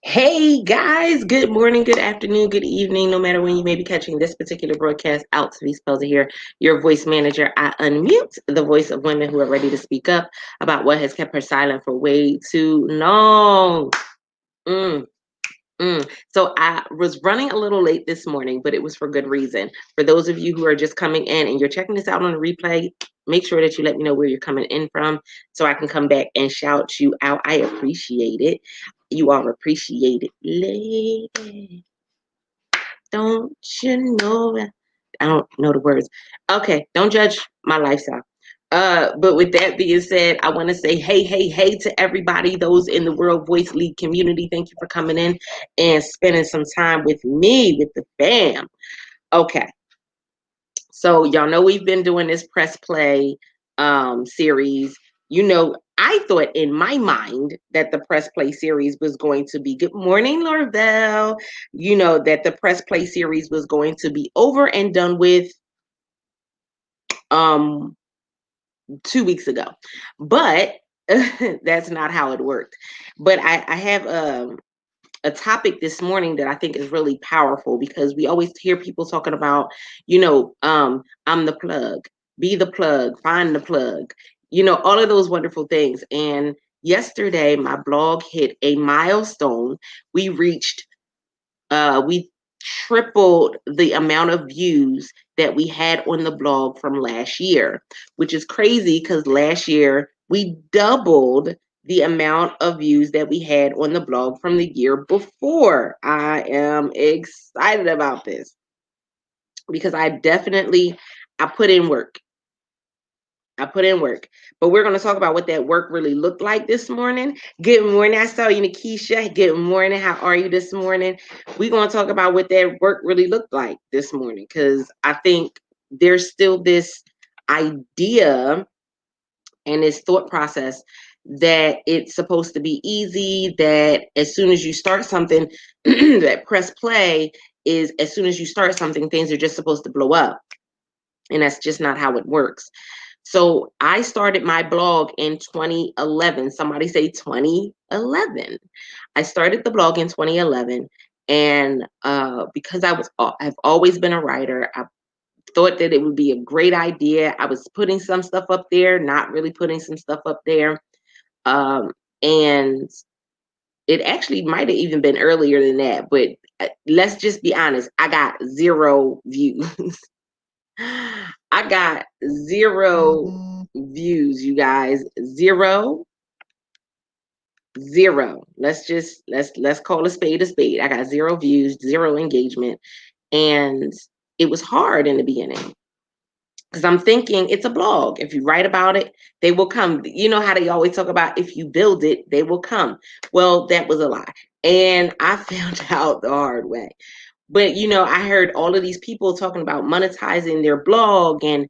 Hey guys, good morning, good afternoon, good evening, no matter when you may be catching this particular broadcast out to be spelled here. Your voice manager, I unmute the voice of women who are ready to speak up about what has kept her silent for way too long. Mm. So I was running a little late this morning, but it was for good reason. For those of you who are just coming in and you're checking this out on the replay, make sure that you let me know where you're coming in from so I can come back and shout you out. I appreciate it. You are appreciated, lady. Don't you know? I don't know the words. Okay, don't judge my lifestyle. But with that being said, I want to say hey to everybody, those in the World Voice League community. Thank you for coming in and spending some time with me, with the fam. Okay, so y'all know we've been doing this press play series. You know, I thought in my mind that the press play series was going to be good morning, Lorvell. You know, that the press play series was going to be over and done with um 2 weeks ago. But that's not how it worked. But I have a topic this morning that I think is really powerful because we always hear people talking about, I'm the plug, be the plug, find the plug, all of those wonderful things. And yesterday, my blog hit a milestone. We tripled the amount of views that we had on the blog from last year, which is crazy because last year we doubled the amount of views that we had on the blog from the year before. I am excited about this because I put in work. But we're going to talk about what that work really looked like this morning. Good morning. I saw you, Nikisha. Good morning. How are you this morning? We're going to talk about what that work really looked like this morning because I think there's still this idea and this thought process that it's supposed to be easy, that as soon as you start something, that press play is as soon as you start something, things are just supposed to blow up. And that's just not how it works. So I started my blog in 2011. Somebody say 2011. I started the blog in 2011, and because I've always been a writer, I thought that it would be a great idea. I was putting some stuff up there, not really putting some stuff up there, and it actually might have even been earlier than that. But let's just be honest, I got 0 views. I got 0 views, you guys. Zero. Let's call a spade a spade. I got 0 views, 0 engagement, and it was hard in the beginning because I'm thinking it's a blog. If you write about it, they will come. You know how they always talk about if you build it, they will come. Well, that was a lie, and I found out the hard way. But I heard all of these people talking about monetizing their blog and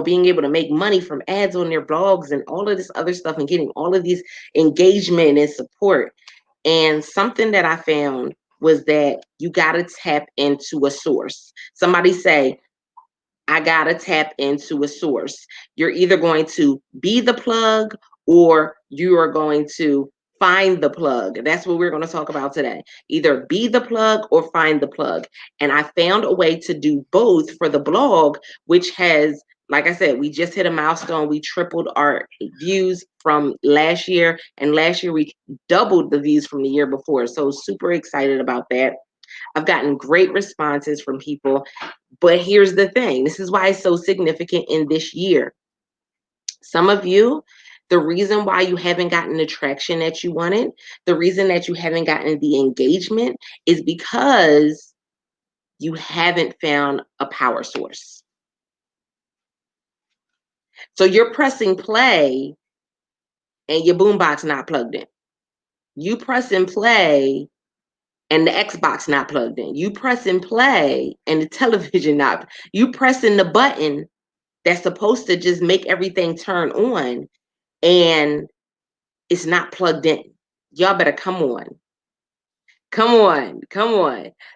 being able to make money from ads on their blogs and all of this other stuff and getting all of these engagement and support. And something that I found was that you got to tap into a source. Somebody say, I got to tap into a source. You're either going to be the plug or you are going to find the plug. That's what we're going to talk about today. Either be the plug or find the plug. And I found a way to do both for the blog, which has, like I said, we just hit a milestone. We tripled our views from last year. And last year we doubled the views from the year before. So super excited about that. I've gotten great responses from people. But here's the thing. This is why it's so significant in this year. Some of you, the reason why you haven't gotten the traction that you wanted, the reason that you haven't gotten the engagement is because you haven't found a power source. So you're pressing play and your boombox not plugged in. You pressing play and the Xbox not plugged in. You pressing play and the television not. You pressing the button that's supposed to just make everything turn on and it's not plugged in. Y'all better come on. Come on.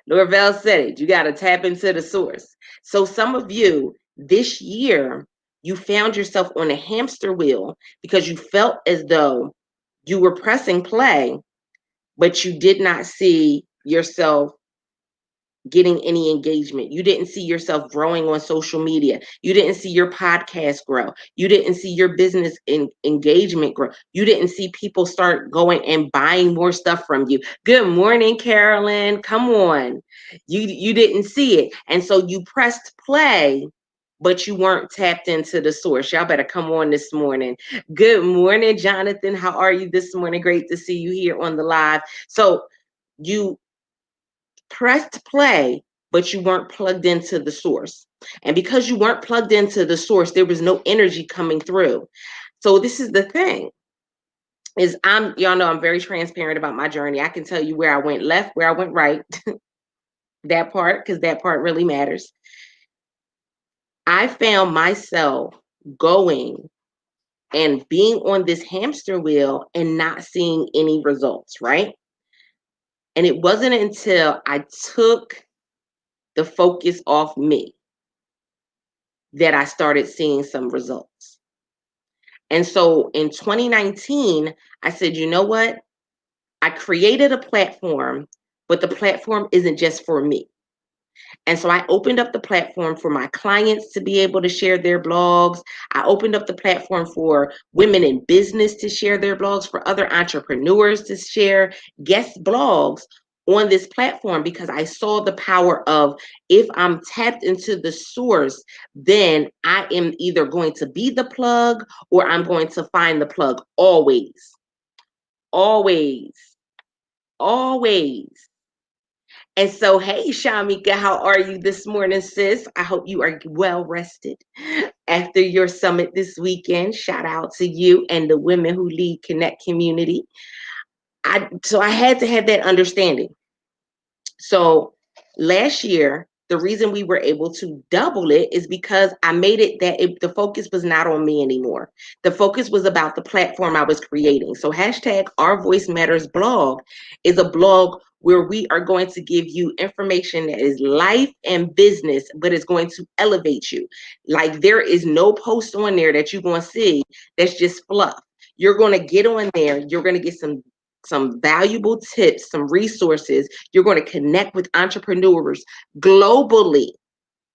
Norvell said it. You got to tap into the source. So some of you this year, you found yourself on a hamster wheel because you felt as though You were pressing play, but you did not see yourself getting any engagement. You didn't see yourself growing on social media. You didn't see your podcast grow. You didn't see your business engagement grow. You didn't see people start going and buying more stuff from you. Good morning, Carolyn. Come on. You didn't see it. And so you pressed play, but you weren't tapped into the source. Y'all better come on this morning. Good morning, Jonathan. How are you this morning? Great to see you here on the live. So you pressed play, but you weren't plugged into the source. And because you weren't plugged into the source, there was no energy coming through. So this is the thing is y'all know I'm very transparent about my journey. I can tell you where I went left, where I went right, that part, because that part really matters. I found myself going and being on this hamster wheel and not seeing any results, right? And it wasn't until I took the focus off me that I started seeing some results. And so in 2019, I said, you know what? I created a platform, but the platform isn't just for me. And so I opened up the platform for my clients to be able to share their blogs. I opened up the platform for women in business to share their blogs, for other entrepreneurs to share guest blogs on this platform, because I saw the power of, if I'm tapped into the source, then I am either going to be the plug or I'm going to find the plug always, always, always. And so, hey, Shamika, how are you this morning, sis? I hope you are well rested after your summit this weekend. Shout out to you and the Women Who Lead Connect community. So I had to have that understanding. So last year, the reason we were able to double it is because I made it that the focus was not on me anymore. The focus was about the platform I was creating. So hashtag Our Voice Matters blog is a blog where we are going to give you information that is life and business, but it's going to elevate you. Like, there is no post on there that you're going to see that's just fluff. You're going to get on there. You're going to get some valuable tips, some resources. You're going to connect with entrepreneurs globally,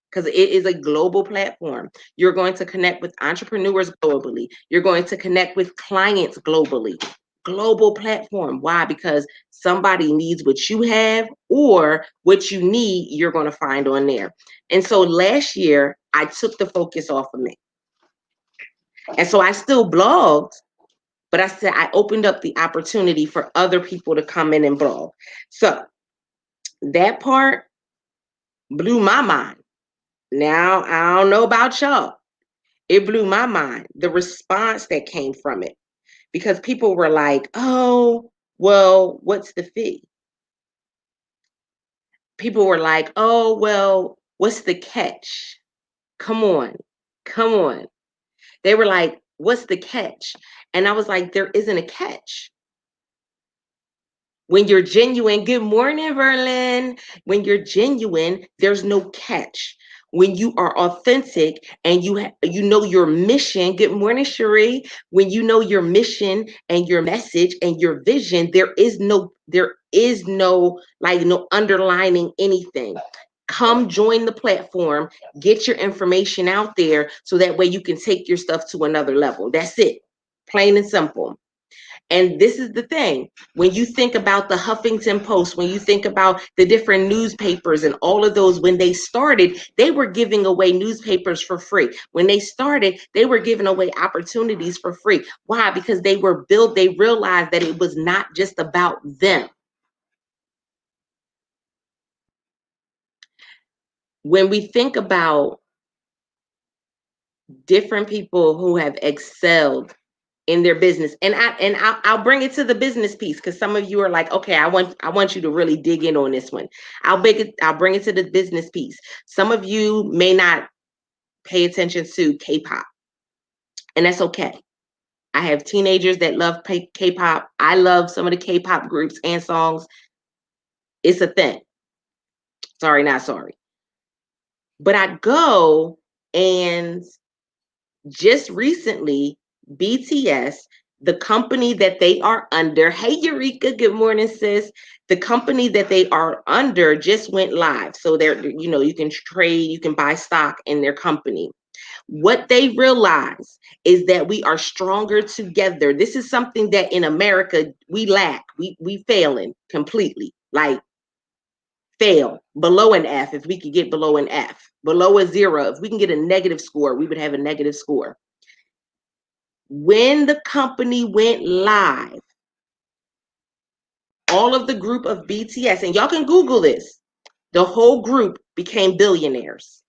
because it is a global platform. You're going to connect with entrepreneurs globally. You're going to connect with clients globally. Global platform. Why? Because somebody needs what you have, or what you need, you're going to find on there. And so last year, I took the focus off of me. And so I still blogged, but I said I opened up the opportunity for other people to come in and blog. So that part blew my mind. Now, I don't know about y'all. It blew my mind, the response that came from it, because people were like, oh, well, what's the fee? People were like, oh, well, what's the catch? Come on, come on. They were like, what's the catch? And I was like, there isn't a catch. When you're genuine, good morning, Verlin. When you're genuine, there's no catch. When you are authentic and you know your mission, good morning, Cherie. When you know your mission and your message and your vision, there is no like no underlining anything. Come join the platform, get your information out there so that way you can take your stuff to another level. That's it. Plain and simple. And this is the thing, when you think about the Huffington Post, when you think about the different newspapers and all of those, when they started, they were giving away newspapers for free. When they started, they were giving away opportunities for free. Why? Because they realized that it was not just about them. When we think about different people who have excelled in their business, and I'll bring it to the business piece, because some of you are like, okay, I want you to really dig in on this one. I'll bring it to the business piece. Some of you may not pay attention to K-pop, and that's okay. I have teenagers that love K-pop. I love some of the K-pop groups and songs. It's a thing. Sorry, not sorry. But I go, and just recently, BTS The company that they are under, hey Eureka, good morning, sis. The company that they are under just went live. So they're, you can trade, you can buy stock in their company. What they realize is that we are stronger together. This is something that in America we lack. We failing completely. Like fail below an F. If we could get below an F, below a 0, if we can get a negative score, we would have a negative score. When the company went live, all of the group of BTS, and y'all can Google this, the whole group became billionaires.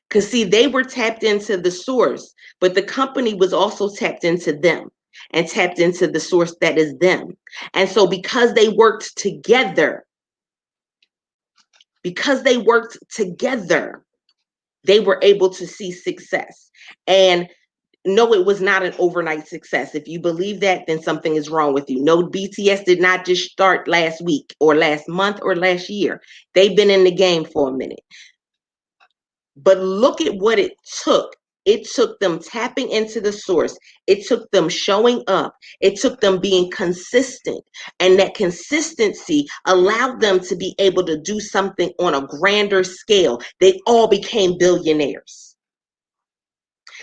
Because see, they were tapped into the source, but the company was also tapped into them and tapped into the source that is them. And so because they worked together, they were able to see success. And no, it was not an overnight success. If you believe that, then something is wrong with you. No, BTS did not just start last week or last month or last year. They've been in the game for a minute. But look at what it took. It took them tapping into the source. It took them showing up. It took them being consistent. And that consistency allowed them to be able to do something on a grander scale. They all became billionaires.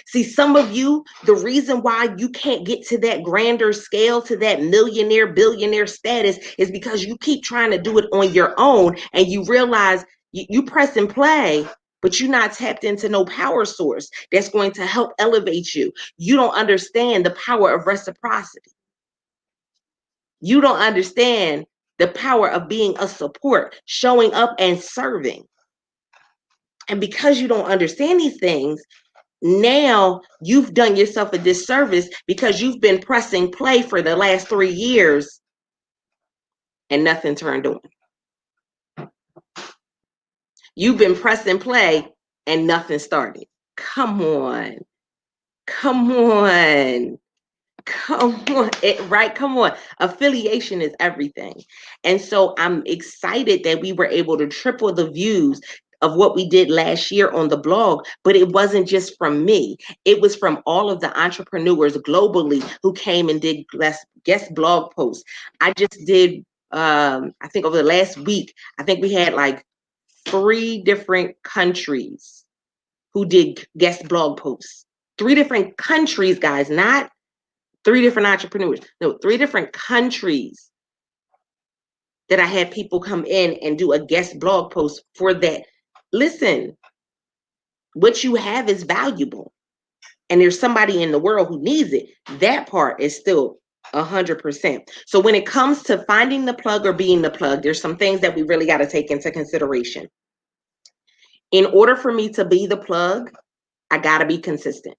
See, some of you, the reason why you can't get to that grander scale, to that millionaire, billionaire status, is because you keep trying to do it on your own, and you realize you press and play, but you're not tapped into no power source that's going to help elevate you. You don't understand the power of reciprocity. You don't understand the power of being a support, showing up and serving. And because you don't understand these things, now you've done yourself a disservice because you've been pressing play for the last 3 years and nothing turned on. You've been pressing play and nothing started. Come on. Come on. Come on. Right? Come on. Affiliation is everything. And so I'm excited that we were able to triple the views of what we did last year on the blog, but it wasn't just from me. It was from all of the entrepreneurs globally who came and did guest blog posts. I just did, I think over the last week, I think we had like 3 different countries who did guest blog posts. 3 different countries, guys, not 3 different entrepreneurs. No, 3 different countries that I had people come in and do a guest blog post for that. Listen, what you have is valuable, and there's somebody in the world who needs it. That part is still 100%. So when it comes to finding the plug or being the plug, there's some things that we really got to take into consideration. In order for me to be the plug, I got to be consistent.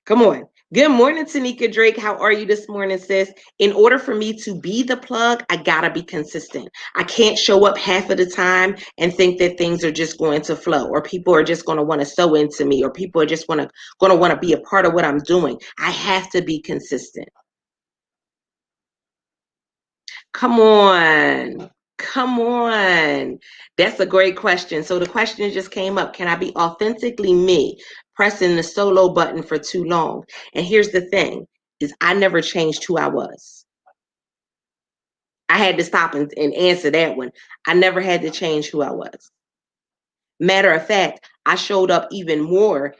Come on. Good morning, Tanika Drake. How are you this morning, sis? In order for me to be the plug, I gotta be consistent. I can't show up half of the time and think that things are just going to flow, or people are just going to want to sew into me, or people are just going to want to be a part of what I'm doing. I have to be consistent. Come on. Come on. That's a great question. So the question just came up. Can I be authentically me? Pressing the solo button for too long. And here's the thing, is I never changed who I was. I had to stop and answer that one. I never had to change who I was. Matter of fact, I showed up even more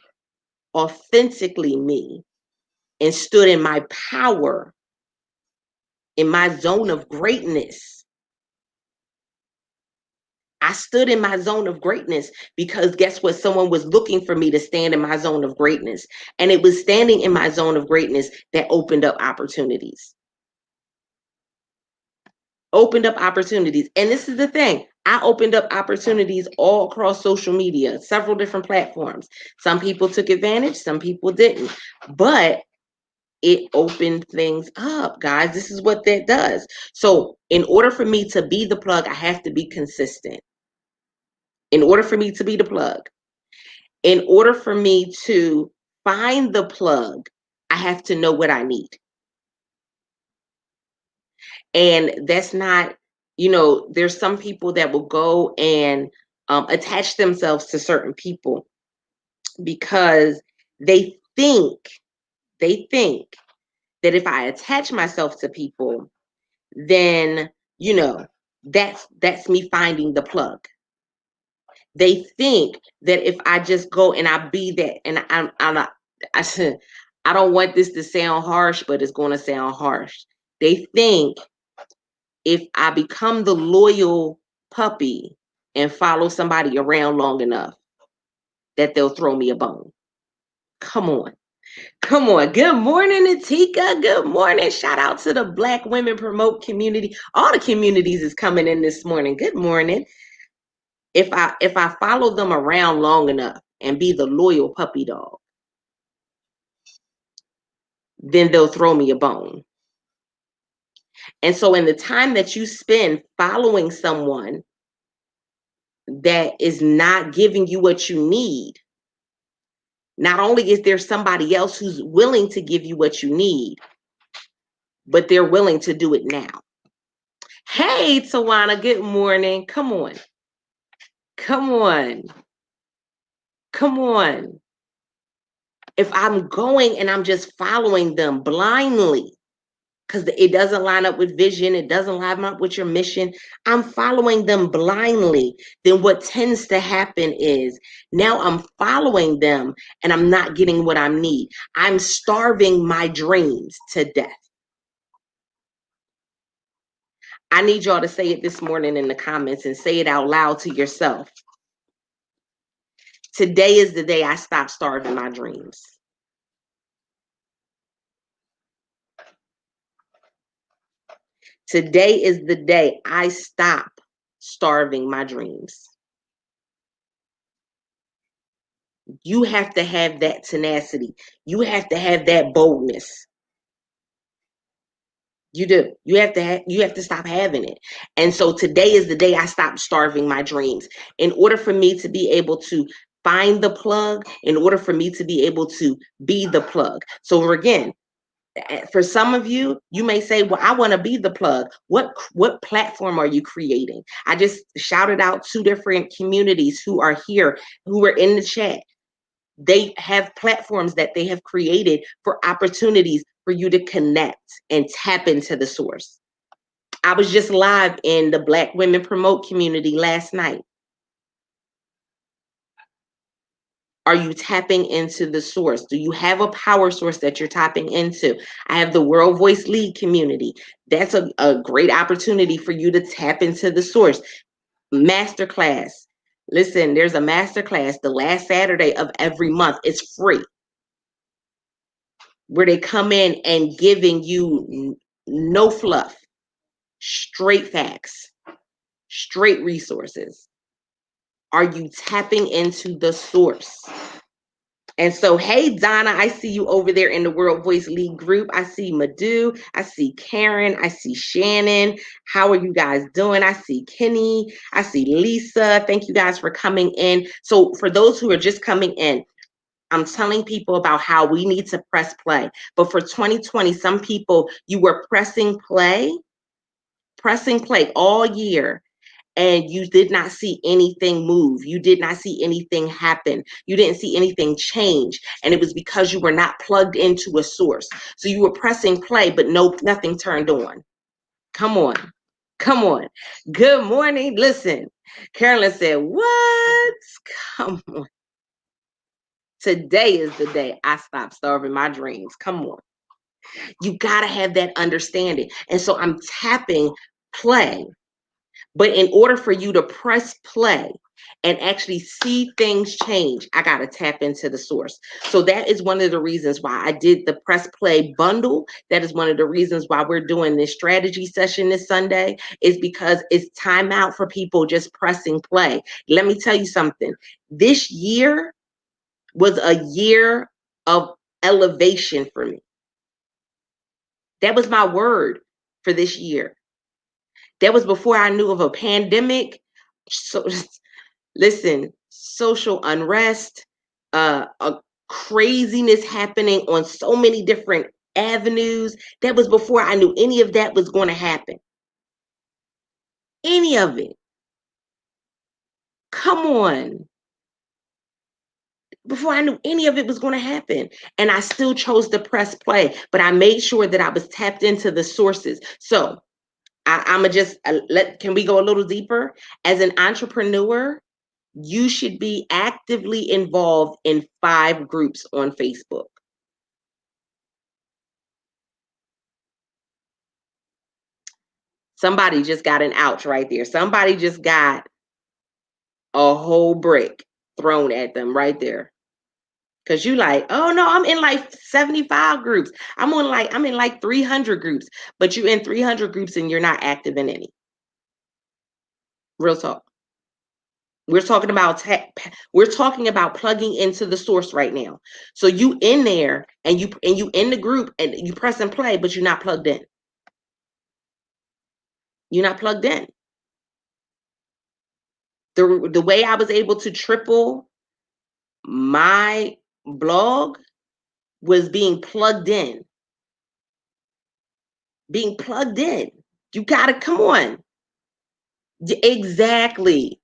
authentically me and stood in my power, in my zone of greatness. I stood in my zone of greatness because guess what? Someone was looking for me to stand in my zone of greatness. And it was standing in my zone of greatness that opened up opportunities. Opened up opportunities. And this is the thing. I opened up opportunities all across social media, several different platforms. Some people took advantage, some people didn't. But it opened things up, guys. This is what that does. So in order for me to be the plug, I have to be consistent. In order for me to be the plug, in order for me to find the plug, I have to know what I need. And that's not, there's some people that will go and attach themselves to certain people because they think, that if I attach myself to people, then, that's me finding the plug. They think that if I just go and I be that, and I'm not, I don't want this to sound harsh, but it's going to sound harsh. They think if I become the loyal puppy and follow somebody around long enough, that they'll throw me a bone. Come on. Come on. Good morning, Atika. Good morning. Shout out to the Black Women Promote community. All the communities is coming in this morning. Good morning. If I follow them around long enough and be the loyal puppy dog, then they'll throw me a bone. And so in the time that you spend following someone that is not giving you what you need, not only is there somebody else who's willing to give you what you need, but they're willing to do it now. Hey, Tawana, good morning. Come on. Come on. Come on. If I'm going and I'm just following them blindly, because it doesn't line up with vision, it doesn't line up with your mission, I'm following them blindly, then what tends to happen is now I'm following them and I'm not getting what I need. I'm starving my dreams to death. I need y'all to say it this morning in the comments and say it out loud to yourself. Today is the day I stop starving my dreams. Today is the day I stop starving my dreams. You have to have that tenacity. You have to have that boldness. You do. You have to stop having it. And so today is the day I stop starving my dreams. In order for me to be able to find the plug, in order for me to be able to be the plug. So again, for some of you, you may say, well, I want to be the plug. What platform are you creating? I just shouted out 2 different communities who are here, who are in the chat. They have platforms that they have created for opportunities for you to connect and tap into the source. I was just live in the Black Women Promote community last night. Are you tapping into the source? Do you have a power source that you're tapping into? I have the World Voice League community. That's a great opportunity for you to tap into the source. Masterclass. Listen, there's a masterclass the last Saturday of every month. It's free. Where they come in and giving you no fluff, straight facts, straight resources. Are you tapping into the source? And so, hey, Donna, I see you over there in the World Voice League group. I see Madhu. I see Karen. I see Shannon. How are you guys doing? I see Kenny. I see Lisa. Thank you guys for coming in. So for those who are just coming in, I'm telling people about how we need to press play. But for 2020, some people, you were pressing play all year, and you did not see anything move. You did not see anything happen. You didn't see anything change. And it was because you were not plugged into a source. So you were pressing play, but nothing turned on. Come on. Come on. Good morning. Listen, Carolyn said, what? Come on. Today is the day I stop starving my dreams. Come on. You got to have that understanding. And so I'm tapping play. But in order for you to press play and actually see things change, I got to tap into the source. So that is one of the reasons why I did the press play bundle. That is one of the reasons why we're doing this strategy session this Sunday, is because it's time out for people just pressing play. Let me tell you something. This year was a year of elevation for me. That was my word for this year. That was before I knew of a pandemic. So listen, social unrest, a craziness happening on so many different avenues. That was before I knew any of that was going to happen. Any of it. Come on. before I knew any of it was going to happen. And I still chose to press play, but I made sure that I was tapped into the sources. So I'm going to just can we go a little deeper? As an entrepreneur, you should be actively involved in 5 groups on Facebook. Somebody just got an ouch right there. Somebody just got a whole brick thrown at them right there. Cause you like, oh no, I'm in like 75 groups. I'm in like 300 groups, but you're in 300 groups and you're not active in any. Real talk. We're talking about we're talking about plugging into the source right now. So you in there and you in the group and you press and play, but you're not plugged in. You're not plugged in. The way I was able to triple my blog was being plugged in. Being plugged in. You gotta come on. Exactly.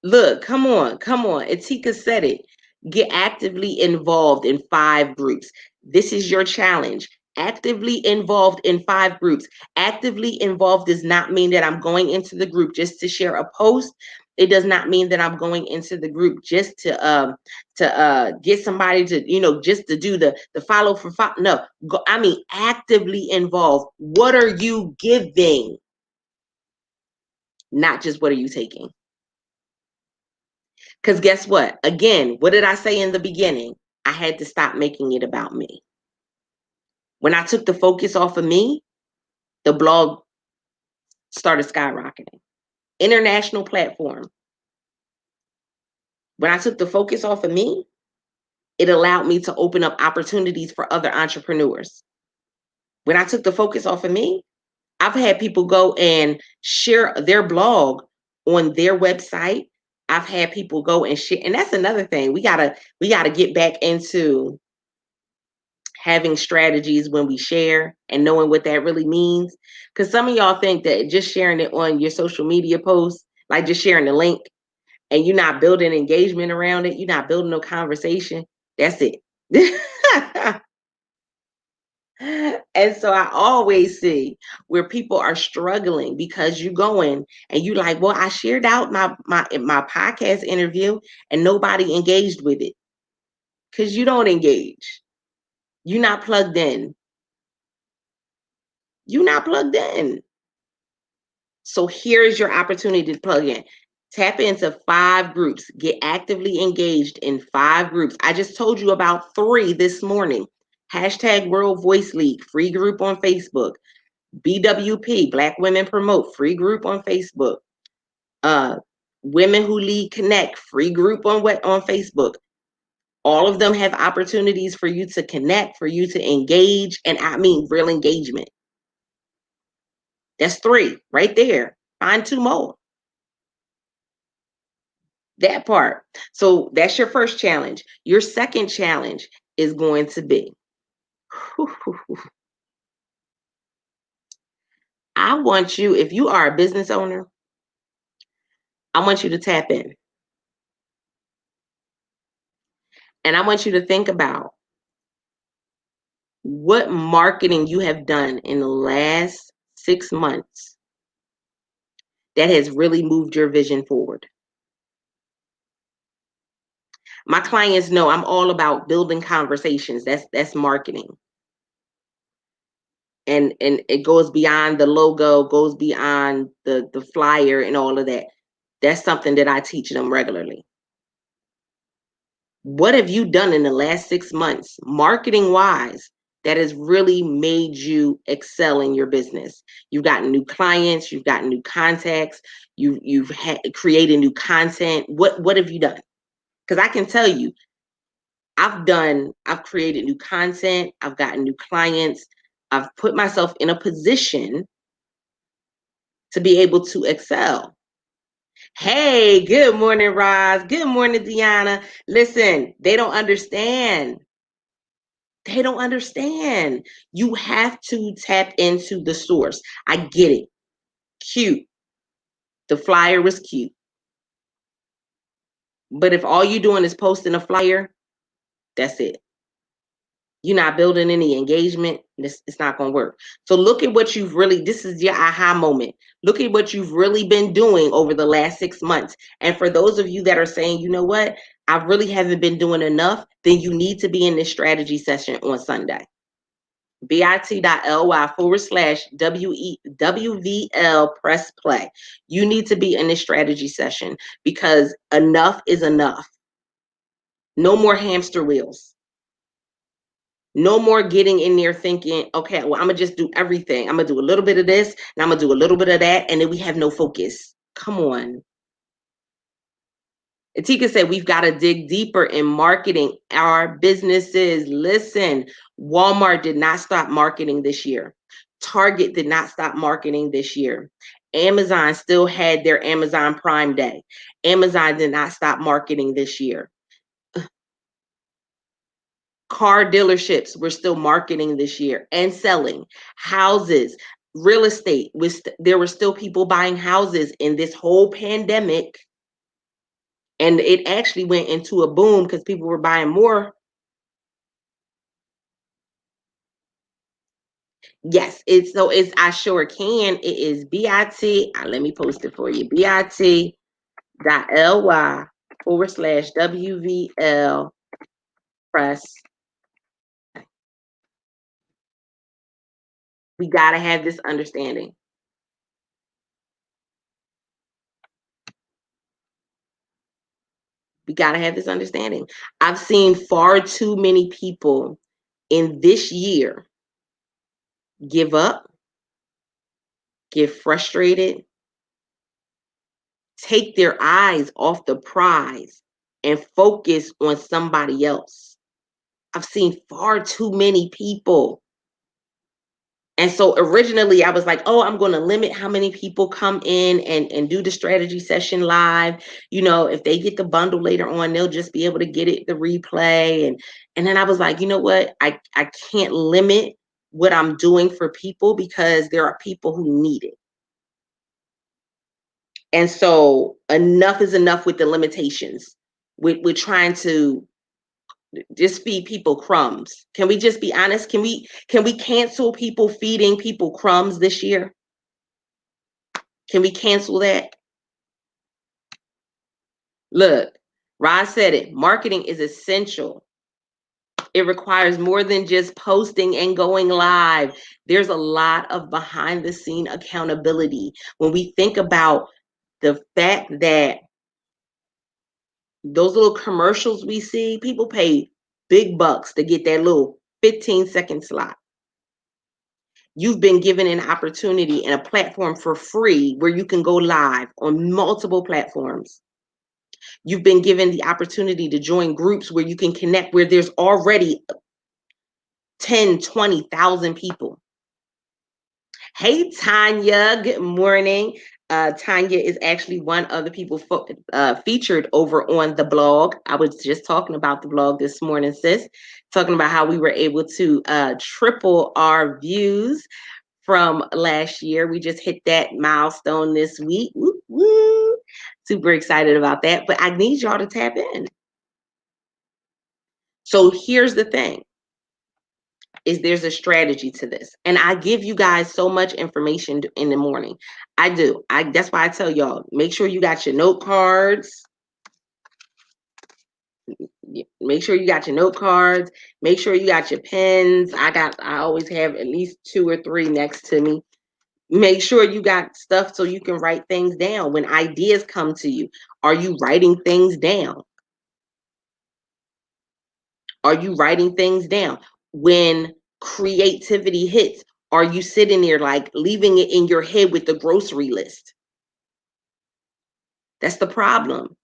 Look, come on, come on. Atika said it. Get actively involved in 5 groups. This is your challenge. Actively involved in 5 groups. Actively involved does not mean that I'm going into the group just to share a post. It does not mean that I'm going into the group just to get somebody to, just to do the follow for follow. No, I mean actively involved. What are you giving? Not just what are you taking? Because guess what? Again, what did I say in the beginning? I had to stop making it about me. When I took the focus off of me, the blog started skyrocketing. International platform. When I took the focus off of me, it allowed me to open up opportunities for other entrepreneurs. When I took the focus off of me, I've had people go and share their blog on their website. I've had people go and share, and that's another thing. We gotta get back into having strategies when we share and knowing what that really means. Because some of y'all think that just sharing it on your social media posts, like just sharing the link, and you're not building engagement around it, you're not building no conversation. That's it. And so I always see where people are struggling because you go in and you like, well, I shared out my podcast interview and nobody engaged with it. Because you don't engage. You're not plugged in. You're not plugged in. So here's your opportunity to plug in. Tap into 5 groups. Get actively engaged in 5 groups. I just told you about 3 this morning. Hashtag World Voice League, free group on Facebook. BWP, Black Women Promote, free group on Facebook. Women Who Lead Connect, free group on Facebook. All of them have opportunities for you to connect, for you to engage, and I mean real engagement. That's 3 right there. Find 2 more. That part. So that's your first challenge. Your second challenge is going to be, I want you, if you are a business owner, I want you to tap in. And I want you to think about what marketing you have done in the last 6 months that has really moved your vision forward. My clients know I'm all about building conversations. That's marketing. And it goes beyond the logo, goes beyond the flyer and all of that. That's something that I teach them regularly. What have you done in the last 6 months, marketing wise, that has really made you excel in your business? You've gotten new clients, you've gotten new contacts, you've created new content. What have you done? Because I can tell you, I've created new content, I've gotten new clients, I've put myself in a position to be able to excel. Hey, good morning, Roz. Good morning, Deanna. Listen, they don't understand. They don't understand. You have to tap into the source. I get it. Cute. The flyer was cute. But if all you're doing is posting a flyer That's it. You're not building any engagement. It's not going to work. So look at what you've really, this is your aha moment. Look at what you've really been doing over the last 6 months. And for those of you that are saying, you know what, I really haven't been doing enough, then you need to be in this strategy session on Sunday. bit.ly/WVL press play. You need to be in this strategy session because enough is enough. No more hamster wheels. No more getting in there thinking, okay, well, I'm going to just do everything. I'm going to do a little bit of this, and I'm going to do a little bit of that, and then we have no focus. Come on. Atika said, we've got to dig deeper in marketing our businesses. Listen, Walmart did not stop marketing this year. Target did not stop marketing this year. Amazon still had their Amazon Prime Day. Amazon did not stop marketing this year. Car dealerships were still marketing this year and selling. Houses, real estate, there were still people buying houses in this whole pandemic. And it actually went into a boom because people were buying more. Yes, it's I sure can. It is bit. Let me post it for you. bit.ly/WVL press. We got to have this understanding. We got to have this understanding. I've seen far too many people in this year give up, get frustrated, take their eyes off the prize and focus on somebody else. I've seen far too many people. And so originally I was like, oh, I'm going to limit how many people come in and do the strategy session live. You know, if they get the bundle later on, they'll just be able to get it, the replay. And then I was like, you know what? I can't limit what I'm doing for people because there are people who need it. And so enough is enough with the limitations. We're trying to just feed people crumbs. Can we just be honest? Can we cancel people feeding people crumbs this year? Can we cancel that? Look, Rod said it. Marketing is essential. It requires more than just posting and going live. There's a lot of behind the scene accountability. When we think about the fact that those little commercials we see, people pay big bucks to get that little 15-second slot. You've been given an opportunity and a platform for free where you can go live on multiple platforms. You've been given the opportunity to join groups where you can connect where there's already 10, 20,000 people. Hey, Tanya, good morning. Tanya is actually one of the people featured over on the blog. I was just talking about the blog this morning, sis, talking about how we were able to triple our views from last year. We just hit that milestone this week. Woo, woo. Super excited about that, but I need y'all to tap in. So here's the thing. Is there's a strategy to this. And I give you guys so much information in the morning. I do. That's why I tell y'all, make sure you got your note cards. Make sure you got your note cards. Make sure you got your pens. I always have at least 2 or 3 next to me. Make sure you got stuff so you can write things down. When ideas come to you, are you writing things down? Are you writing things down? When creativity hits, are you sitting there like leaving it in your head with the grocery list? That's the problem.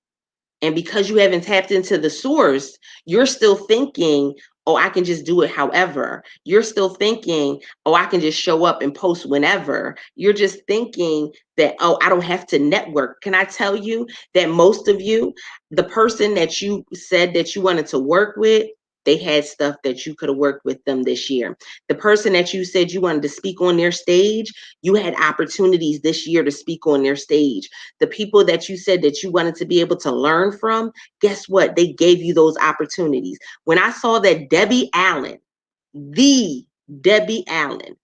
And because you haven't tapped into the source, you're still thinking, oh, I can just do it however. You're still thinking, oh, I can just show up and post whenever. You're just thinking that, oh, I don't have to network. Can I tell you that most of you, the person that you said that you wanted to work with, They had stuff that you could have worked with them this year. The person that you said you wanted to speak on their stage, you had opportunities this year to speak on their stage. The people that you said that you wanted to be able to learn from, guess what? They gave you those opportunities. When I saw that the Debbie Allen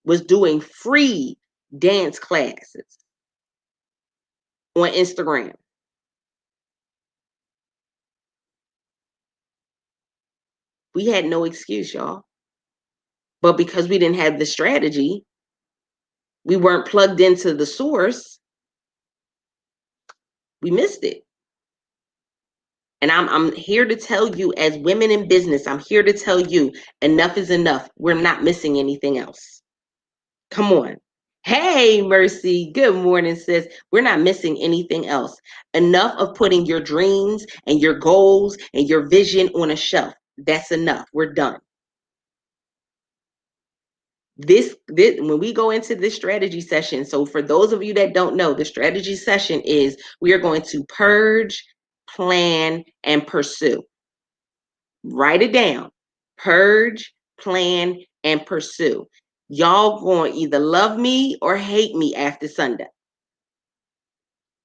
was doing free dance classes on Instagram, we had no excuse, y'all. But because we didn't have the strategy, we weren't plugged into the source, we missed it. And I'm here to tell you, as women in business, I'm here to tell you, enough is enough. We're not missing anything else. Come on. Hey, Mercy. Good morning, sis. We're not missing anything else. Enough of putting your dreams and your goals and your vision on a shelf. That's enough. We're done. This when we go into this strategy session, so for those of you that don't know, the strategy session is we are going to purge, plan, and pursue. Write it down. Purge, plan, and pursue. Y'all going to either love me or hate me after Sunday.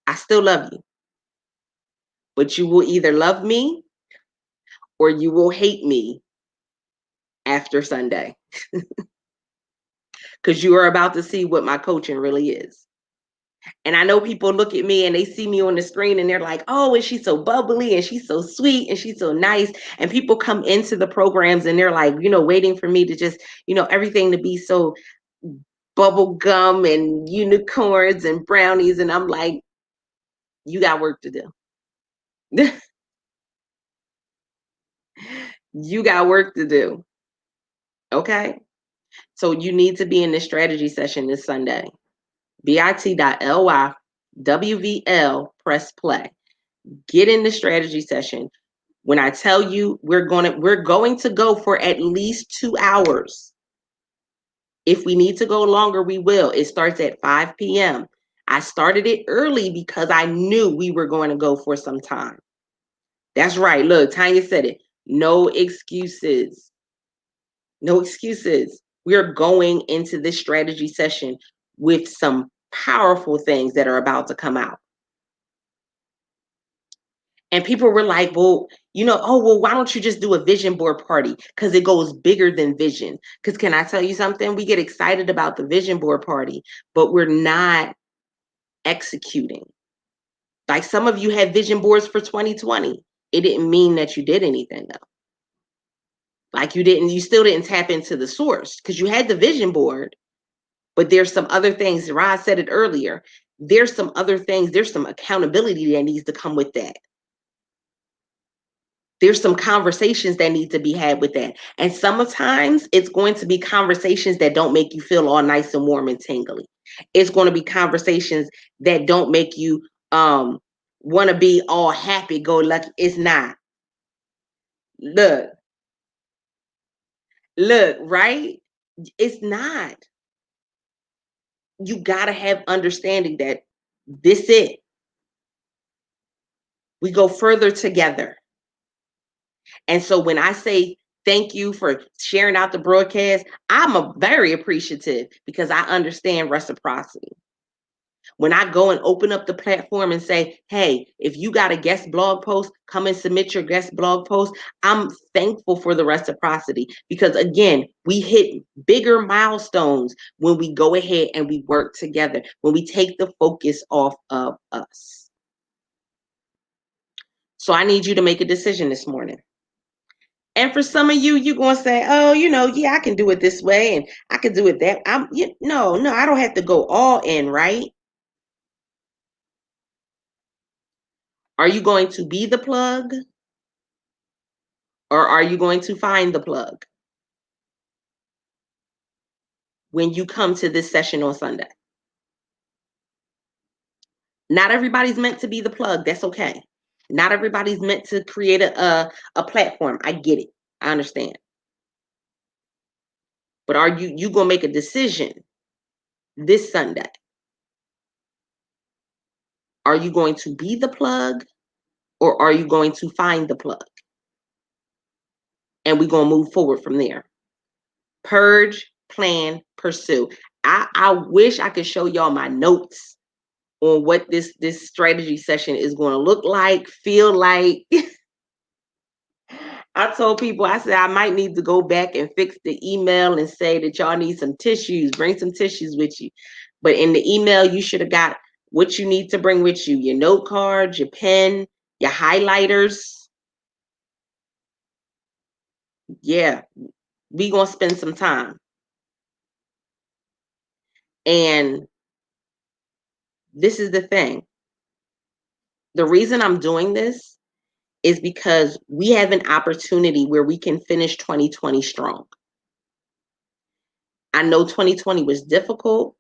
I still love you, but you will either love me or you will hate me after Sunday, because you are about to see what my coaching really is. And I know people look at me and they see me on the screen and they're like, oh, and she's so bubbly and she's so sweet and she's so nice. And people come into the programs and they're like, waiting for me to just, everything to be so bubble gum and unicorns and brownies. And I'm like, you got work to do. You got work to do. Okay. So you need to be in this strategy session this Sunday. bit.ly WVL press play. Get in the strategy session. When I tell you we're going to go for at least 2 hours. If we need to go longer, we will. It starts at 5 p.m. I started it early because I knew we were going to go for some time. That's right. Look, Tanya said it. No excuses. No excuses. We're going into this strategy session with some powerful things that are about to come out. And people were like, well, why don't you just do a vision board party? Because it goes bigger than vision. Because can I tell you something? We get excited about the vision board party, but we're not executing. Like some of you had vision boards for 2020. It didn't mean that you did anything though. Like you still didn't tap into the source because you had the vision board, but there's some other things. Roz said it earlier. There's some other things. There's some accountability that needs to come with that. There's some conversations that need to be had with that. And sometimes it's going to be conversations that don't make you feel all nice and warm and tingly. It's going to be conversations that don't make you want to be all happy, go lucky. It's not. Look, right? It's not. You got to have understanding that this it. We go further together. And so when I say thank you for sharing out the broadcast, I'm very appreciative because I understand reciprocity. When I go and open up the platform and say, hey, if you got a guest blog post, come and submit your guest blog post. I'm thankful for the reciprocity because, again, we hit bigger milestones when we go ahead and we work together, when we take the focus off of us. So I need you to make a decision this morning. And for some of you, you're going to say, oh, yeah, I can do it this way and I can do it that. No, I don't have to go all in, right? Are you going to be the plug? Or are you going to find the plug when you come to this session on Sunday? Not everybody's meant to be the plug. That's okay. Not everybody's meant to create a platform. I get it. I understand. But are you going to make a decision this Sunday? Are you going to be the plug or are you going to find the plug? and we're going to move forward from there. Purge, plan, pursue. I wish I could show y'all my notes on what this strategy session is going to look like, feel like. I told people, I said, I might need to go back and fix the email and say that y'all need some tissues, bring some tissues with you. But in the email, you should have got what you need to bring with you, your note cards, your pen, your highlighters. Yeah, we going to spend some time. And this is the thing. The reason I'm doing this is because we have an opportunity where we can finish 2020 strong. I know 2020 was difficult.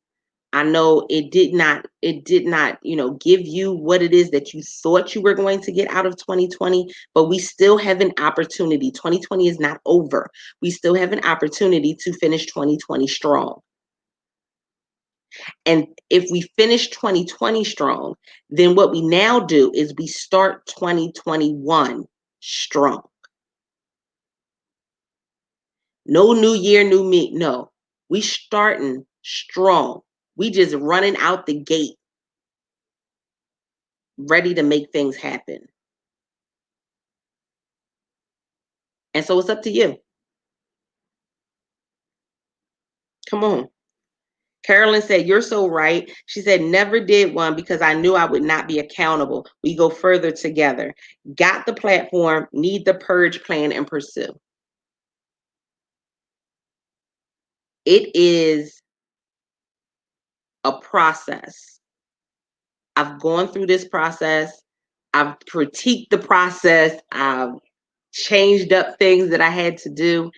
I know it did not, give you what it is that you thought you were going to get out of 2020, but we still have an opportunity. 2020 is not over. We still have an opportunity to finish 2020 strong. And if we finish 2020 strong, then what we now do is we start 2021 strong. No new year, new me. No, we starting strong. We just running out the gate, ready to make things happen. And so it's up to you. Come on. Carolyn said, you're so right. She said, never did one because I knew I would not be accountable. We go further together. Got the platform, need the purge, plan, and pursue. It is a process. I've gone through this process. I've critiqued the process. I've changed up things that I had to do.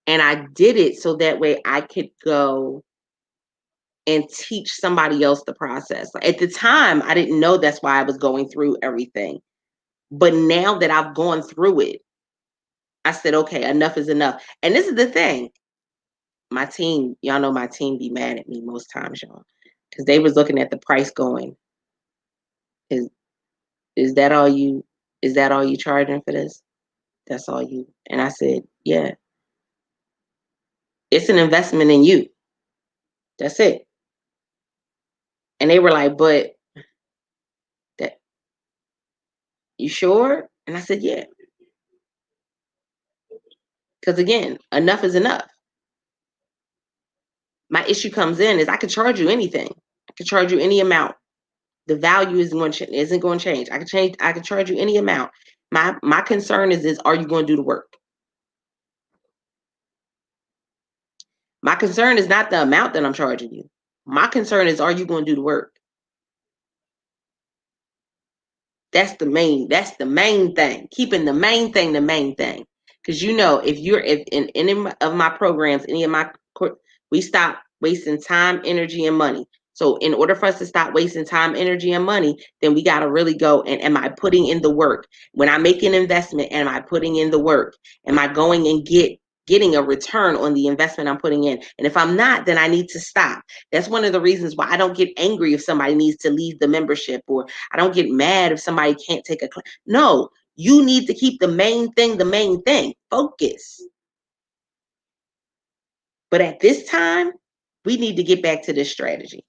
And I did it so that way I could go and teach somebody else the process. At the time, I didn't know that's why I was going through everything. But now that I've gone through it, I said, okay, enough is enough. And this is the thing. My team, y'all know my team be mad at me most times, y'all. Because they was looking at the price going, is that all you charging for this? That's all you. And I said, yeah. It's an investment in you. That's it. And they were like, but that, you sure? And I said, yeah. Because again, enough is enough. My issue comes in is I could charge you anything. I could charge you any amount. The value isn't going to change. I could charge you any amount. My concern is are you going to do the work? My concern is not the amount that I'm charging you. My concern is, are you going to do the work? That's the main thing. Keeping the main thing the main thing. Because if in any of my programs, we stop wasting time, energy, and money. So in order for us to stop wasting time, energy, and money, then we got to really go and am I putting in the work? When I make an investment, am I putting in the work? Am I going and getting a return on the investment I'm putting in? And if I'm not, then I need to stop. That's one of the reasons why I don't get angry if somebody needs to leave the membership, or I don't get mad if somebody can't take a class. No, you need to keep the main thing the main thing. Focus. But at this time, we need to get back to this strategy.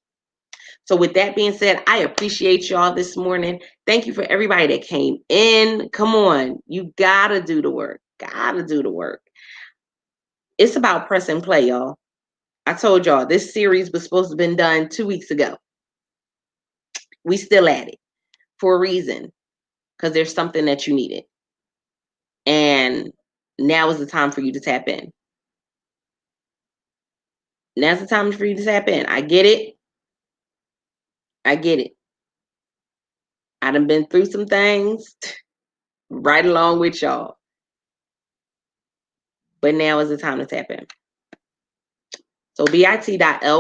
So with that being said, I appreciate y'all this morning. Thank you for everybody that came in. Come on, you gotta do the work. Gotta do the work. It's about press and play, y'all. I told y'all this series was supposed to have been done 2 weeks ago. We still at it for a reason, because there's something that you needed. And now is the time for you to tap in. Now's the time for you to tap in. I get it. I get it. I done been through some things right along with y'all. But now is the time to tap in. So bit.ly/WVL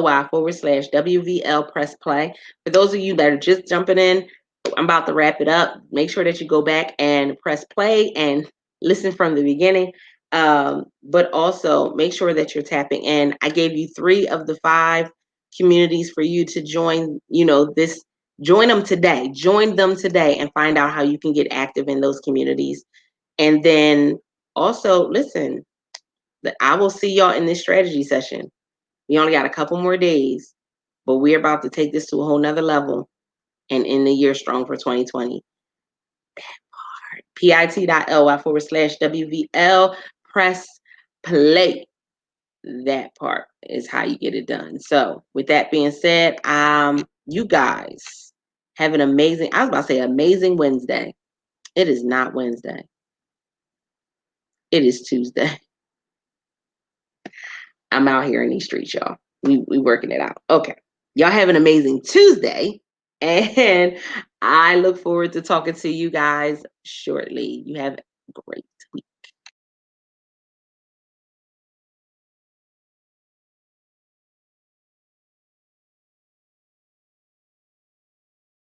press play. For those of you that are just jumping in, I'm about to wrap it up. Make sure that you go back and press play and listen from the beginning. But also make sure that you're tapping in. I gave you 3 of the 5 communities for you to join, join them today. Join them today and find out how you can get active in those communities. And then also, listen, I will see y'all in this strategy session. We only got a couple more days, but we're about to take this to a whole nother level and end the year strong for 2020. pit.ly/WVL. Press play. That part is how you get it done. So with that being said, you guys have an amazing, I was about to say amazing Wednesday. It is not Wednesday. It is Tuesday. I'm out here in these streets, y'all. We working it out. Okay. Y'all have an amazing Tuesday. And I look forward to talking to you guys shortly. You have a great week.